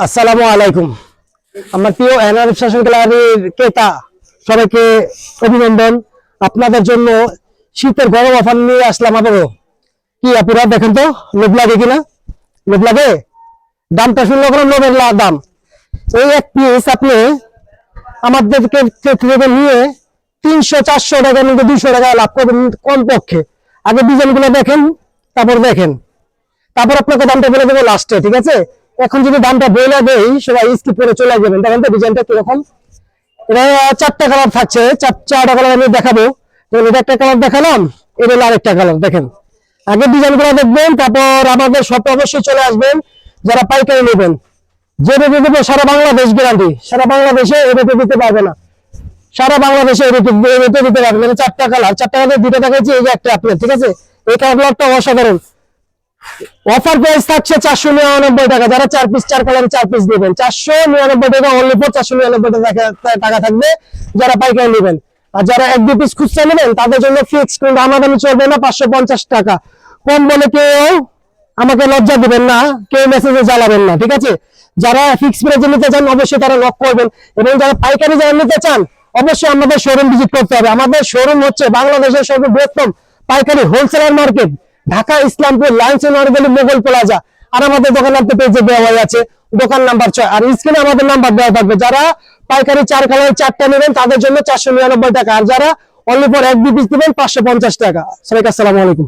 আসসালামু আলাইকুম। আমার প্রিয় এনআরএফ ফ্যাশন গ্যালারির ক্রেতা সবাইকে অভিনন্দন। আপনাদের জন্য শীতের গরম অফার নিয়ে আসলাম আবারও। কি আপনারা দেখেন তো, লোভ লাগে কিনা? লোভ লাগে? দামটা শুনলে কোনো লোভের দাম। এই এক পিস আপনি আমাদেরকে থেকে নিয়ে 300-400 টাকা মধ্যে 200 টাকা লাভ করবেন কমপক্ষে। আগে ডিজাইনগুলো দেখেন, তারপর আপনাকে দামটা বলে দেবো লাস্টে, ঠিক আছে? এখন যদি দামটা বলে দেই সবাই স্কিপ করে চলে যাবেন। দেখেন তো ডিজাইনটা কিরকম। এটা 4টা কালার থাকছে, 4টা কালার আমি দেখাবো। এটা একটা কালার দেখালাম, এটা হলো আরেকটা কালার। দেখেন, আগে ডিজাইনগুলো দেখবেন, তারপর আমাদের শপে অবশ্যই চলে আসবেন যারা পাইকারি নেবেন। যে রেটে দেবো সারা বাংলাদেশ গ্যারান্টি, সারা বাংলাদেশে এ রেটে দিতে পারবে না, সারা বাংলাদেশে রেটে দিতে পারবে না। 4টা কালার, 4টা কালার দুটো দেখাচ্ছি, এই যে একটা আপনার, ঠিক আছে? এই কালারটা অসাধারণ। অফার প্রাইস থাকছে 499 টাকা। যারা 4 পিস 4 কালার 4 পিস নেবেন 499 টাকা, অনলি ফর 499 টাকা থাকবে যারা পাইকারি নেবেন। আর যারা 1-2 পিস খুচরা নেবেন তাদের জন্য ফিক্স, কিন্তু আমাদের চলবে না 550 টাকা। কম বলে কেউ আমাকে লজ্জা দিবেন না, কেউ মেসেজে জ্বালাবেন না, ঠিক আছে? যারা ফিক্স প্রাইসে নিতে চান অবশ্যই তারা লক করবেন, এবং যারা পাইকারি যারা নিতে চান অবশ্যই আমাদের শোরুম ভিজিট করতে হবে। আমাদের শোরুম হচ্ছে বাংলাদেশের সর্ববৃহত্তম পাইকারি wholesaler market, Dhaka Islampur lines market Mughal plaza. আর আমাদের দোকান আপনার পেজে দেওয়া আছে দোকান নাম্বার 6, আর স্ক্রিনে আমাদের নাম্বার দেওয়া থাকবে। যারা পাইকারি 4 কালার 4টা নেবেন তাদের জন্য 499 টাকা, আর যারা অনলি ফর 1-2 পিস নেবেন 550 টাকা। সবাইকে আসসালামু আলাইকুম।